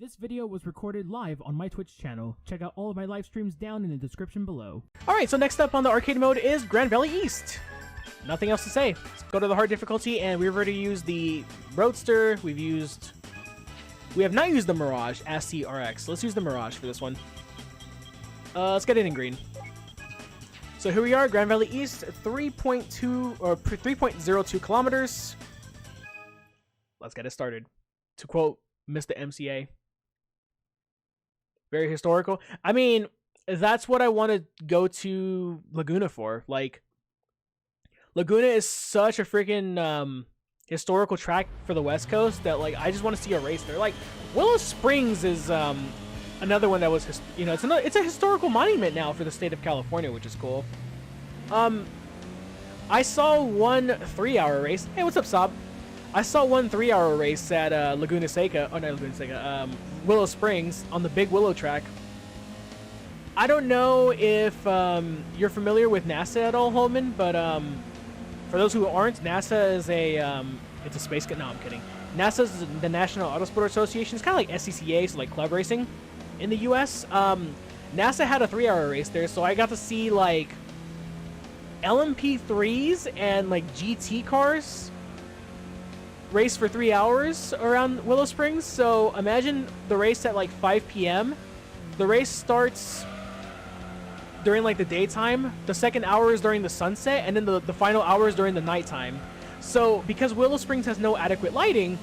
This video was recorded live on my Twitch channel. Check out all of my live streams down in the description below. Alright, so next up on the arcade mode is Grand Valley East. Nothing else to say. Let's go to the hard difficulty, and we've already used the Roadster. We have not used the Mirage STRX. Let's use the Mirage for this one. Let's get it in green. So here we are, Grand Valley East, 3.02 kilometers. Let's get it started. To quote Mr. MCA. Very historical. I mean, that's what I want to go to Laguna for. Like, Laguna is such a freaking historical track for the West Coast that, like, I just want to see a race there. Like, Willow Springs is another one that was, it's a historical monument now for the state of California, which is cool. I saw one 3-hour race. Hey, what's up, Sob? I saw one 3-hour race at Willow Springs on the Big Willow track. I don't know if you're familiar with NASA at all, Holman, but for those who aren't, NASA is it's a space. No, I'm kidding. NASA is the National Autosport Association. It's kind of like SCCA, so like club racing in the U.S. NASA had a 3-hour race there, so I got to see like LMP3s and like GT cars race for 3 hours around Willow Springs. So imagine the race at like 5 p.m. The race starts during like the daytime. The second hour is during the sunset, and then the final hour is during the nighttime. So because Willow Springs has no adequate lighting,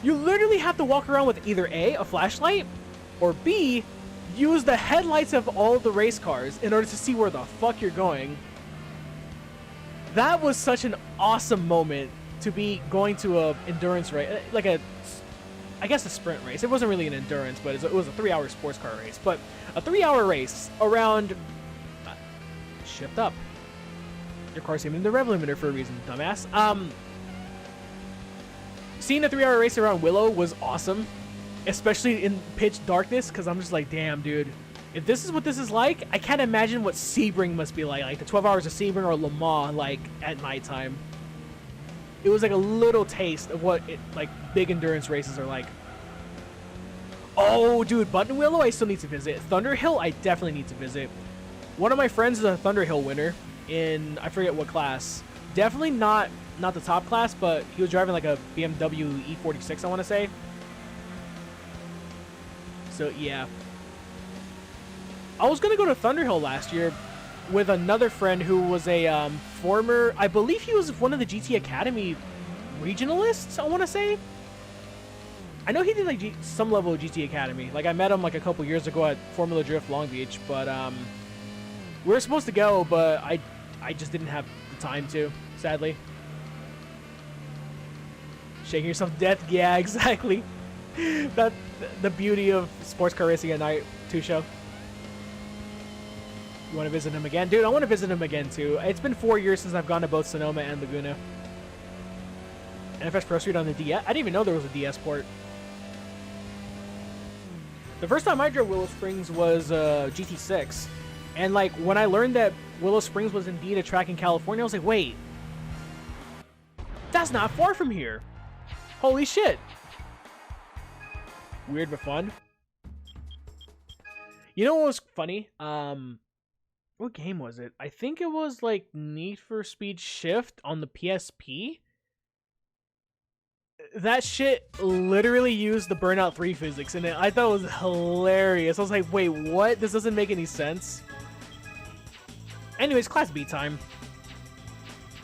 you literally have to walk around with either A, flashlight, or B, use the headlights of all the race cars in order to see where the fuck you're going. That was such an awesome moment to be going to a endurance race, like I guess a sprint race. It wasn't really an endurance, but it was a 3-hour sports car race. But a 3-hour race around, shift up. Your car's aiming the rev limiter for a reason, dumbass. Seeing a 3-hour race around Willow was awesome, especially in pitch darkness, because I'm just like, damn, dude. If this is what this is like, I can't imagine what Sebring must be like the 12 hours of Sebring or Le Mans, like, at nighttime. It was like a little taste of what big endurance races are like. Oh, dude, Button Willow, I still need to visit. Thunderhill, I definitely need to visit. One of my friends is a Thunderhill winner in, I forget what class. Definitely not the top class, but he was driving like a BMW E46, I want to say. So, yeah. I was going to go to Thunderhill last year with another friend who was a former, I believe he was one of the GT Academy regionalists, I want to say. I know he did like some level of GT Academy. Like, I met him like a couple years ago at Formula Drift Long Beach, but we were supposed to go, but I just didn't have the time to, sadly. Shaking yourself to death? Yeah, exactly. That's the beauty of sports car racing at night, Tusho. You want to visit him again? Dude, I want to visit him again, too. It's been 4 years since I've gone to both Sonoma and Laguna. NFS Pro Street on the DS? I didn't even know there was a DS port. The first time I drove Willow Springs was GT6. And, like, when I learned that Willow Springs was indeed a track in California, I was like, wait. That's not far from here. Holy shit. Weird but fun. You know what was funny? What game was it? I think it was like Need for Speed Shift on the PSP. That shit literally used the Burnout 3 physics in it. I thought it was hilarious. I was like, wait, what? This doesn't make any sense. Anyways, Class B time.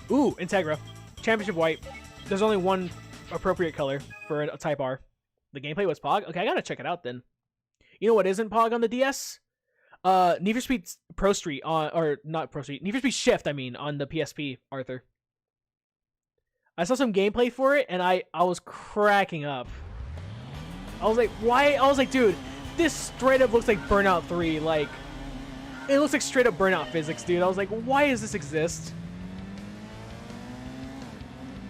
Ooh, Integra. Championship White. There's only one appropriate color for a Type R. The gameplay was Pog? Okay, I gotta check it out then. You know what isn't Pog on the DS? Need for Speed Pro Street on, or not Pro Street, Need for Speed Shift, I mean, on the PSP, Arthur. I saw some gameplay for it, and I was cracking up. I was like, why? I was like, dude, this straight up looks like Burnout 3. Like, it looks like straight up Burnout physics, dude. I was like, why does this exist?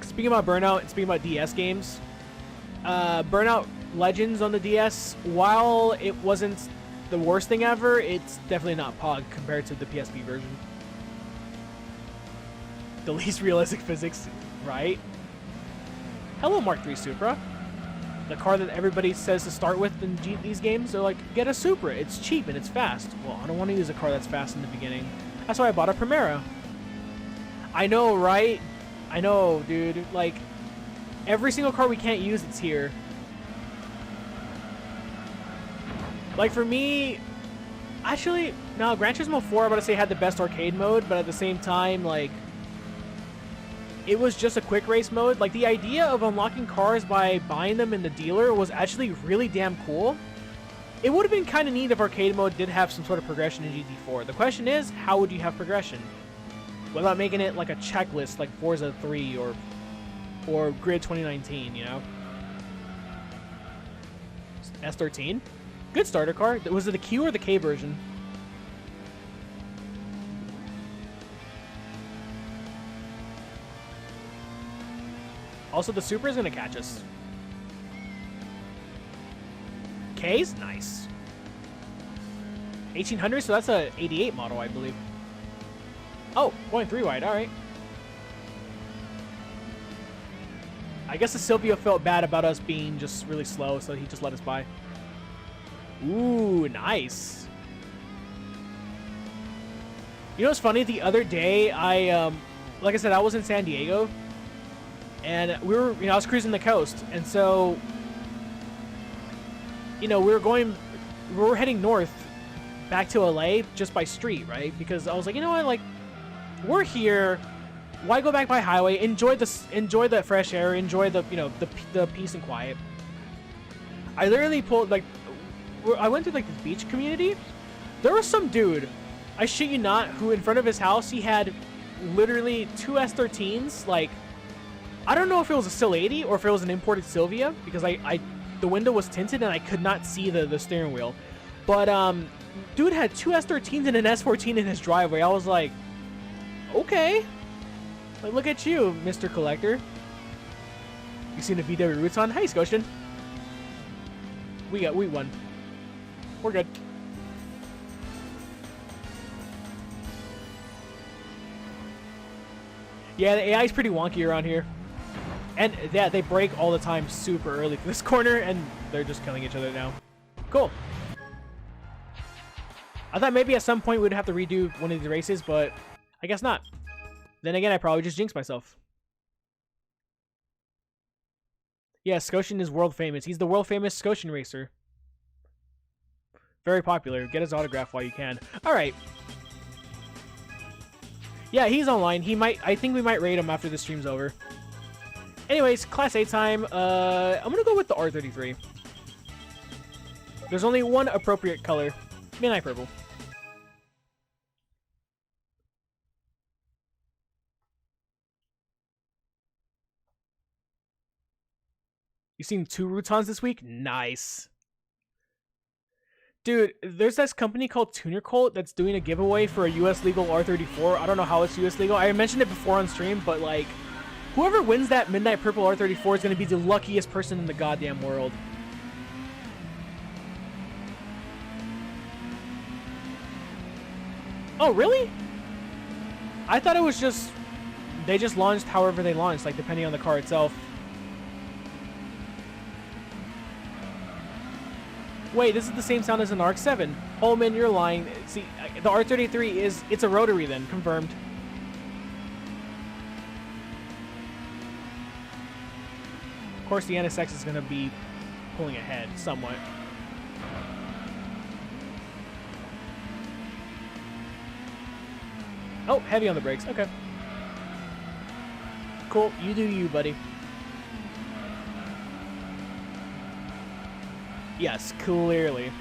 Speaking about Burnout and speaking about DS games, Burnout Legends on the DS, while it wasn't the worst thing ever, it's definitely not Pog compared to the PSP version. The least realistic physics, right? Hello, Mark III Supra. the car that everybody says to start with in these games. They're like, get a Supra. It's cheap and it's fast. Well, I don't want to use a car that's fast in the beginning. That's why I bought a Primera. I know, right? I know, dude. Like, every single car we can't use, it's here. Like, for me, actually, no, Gran Turismo 4, I'm about to say, had the best arcade mode, but at the same time, like, it was just a quick race mode. Like, the idea of unlocking cars by buying them in the dealer was actually really damn cool. It would have been kind of neat if arcade mode did have some sort of progression in GT4. The question is, how would you have progression? Without making it like a checklist like Forza 3 or Grid 2019, you know? S13? Good starter car. Was it the Q or the K version? Also, the Supra is going to catch us. K's? Nice. 1800, so that's a 88 model, I believe. Oh, going 3 wide, alright. I guess the Silvio felt bad about us being just really slow, so he just let us by. Ooh, nice. You know what's funny? The other day, like I said, I was in San Diego, and I was cruising the coast, and so, we were heading north back to LA just by street, right? Because I was like, you know what, like, we're here. Why go back by highway? Enjoy the fresh air. Enjoy the the peace and quiet. I literally pulled I went to like this beach community. There was some dude, I shit you not, who in front of his house he had literally 2 S13s. Like, I don't know if it was a Sil 80 or if it was an imported Silvia because the window was tinted and I could not see the steering wheel. But dude had 2 S13s and an S14 in his driveway. I was like, okay. Like, look at you, Mr. Collector. You seen the VW Roots on? Hey, Scotian. We won. We're good. Yeah, the AI is pretty wonky around here. And yeah, they break all the time super early for this corner, and they're just killing each other now. Cool. I thought maybe at some point we'd have to redo one of these races, but I guess not. Then again, I probably just jinxed myself. Yeah, Scotian is world famous. He's the world famous Scotian racer. Very popular. Get his autograph while you can. Alright. Yeah, he's online. I think we might raid him after the stream's over. Anyways, Class A time. I'm gonna go with the R33. There's only one appropriate color. Midnight Purple. You seen 2 Routons this week? Nice. Dude, there's this company called Tuner Cult that's doing a giveaway for a US legal R34. I don't know how it's US legal. I mentioned it before on stream, but like, whoever wins that Midnight Purple R34 is going to be the luckiest person in the goddamn world. Oh, really? I thought it was just, they just launched however they launched, like depending on the car itself. Wait, this is the same sound as an ARC-7. Holman, you're lying. See, the R33 it's a rotary then, confirmed. Of course, the NSX is going to be pulling ahead somewhat. Oh, heavy on the brakes. Okay. Cool. You do you, buddy. Yes, clearly.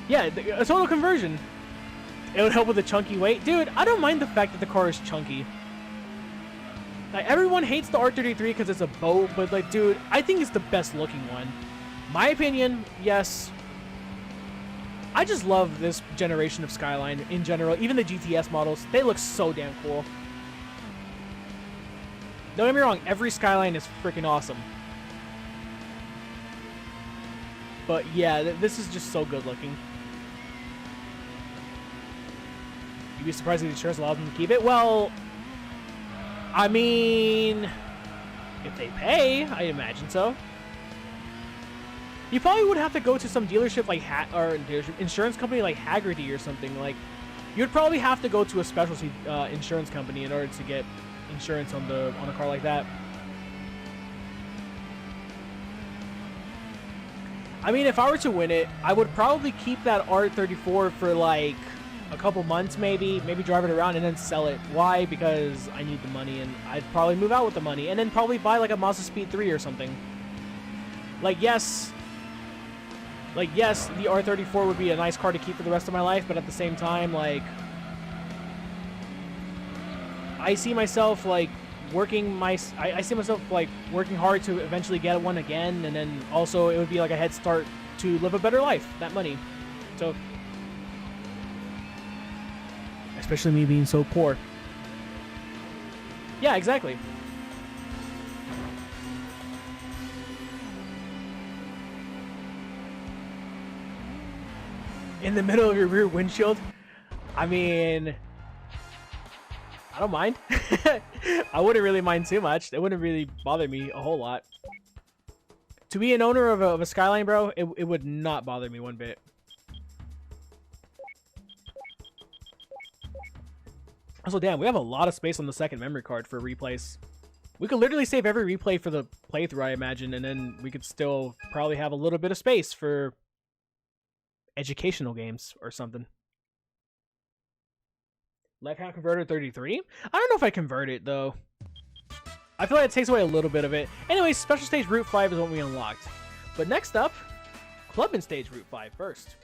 Yeah, a total conversion. It would help with the chunky weight. Dude, I don't mind the fact that the car is chunky. Like, everyone hates the R33 because it's a boat, but like, dude, I think it's the best looking one. My opinion, yes. I just love this generation of Skyline in general. Even the GTS models, they look so damn cool. Don't get me wrong, every Skyline is freaking awesome. But yeah, this is just so good looking. You'd be surprised if the insurance allows them to keep it? Well, I mean, If they pay, I imagine so. You probably would have to go to some dealership like insurance company like Haggerty or something. Like, you'd probably have to go to a specialty insurance company in order to get insurance on a car like that. I mean, if I were to win it, I would probably keep that R34 for like a couple months, maybe drive it around and then sell it. Why? Because I need the money, and I'd probably move out with the money and then probably buy like a Mazda Speed 3 or something. Like, yes, the R34 would be a nice car to keep for the rest of my life, but at the same time, like, I see myself like working hard to eventually get one again, and then also it would be like a head start to live a better life, that money. So, especially me being so poor. Yeah, exactly. In the middle of your rear windshield? I mean, I don't mind. I wouldn't really mind too much. It wouldn't really bother me a whole lot. To be an owner of a Skyline, bro, it would not bother me one bit. Also, damn, we have a lot of space on the second memory card for replays. We could literally save every replay for the playthrough, I imagine, and then we could still probably have a little bit of space for educational games or something. Left-hand converter 33? I don't know if I convert it, though. I feel like it takes away a little bit of it. Anyways, Special Stage Route 5 is what we unlocked. But next up, Clubman Stage Route 5 first.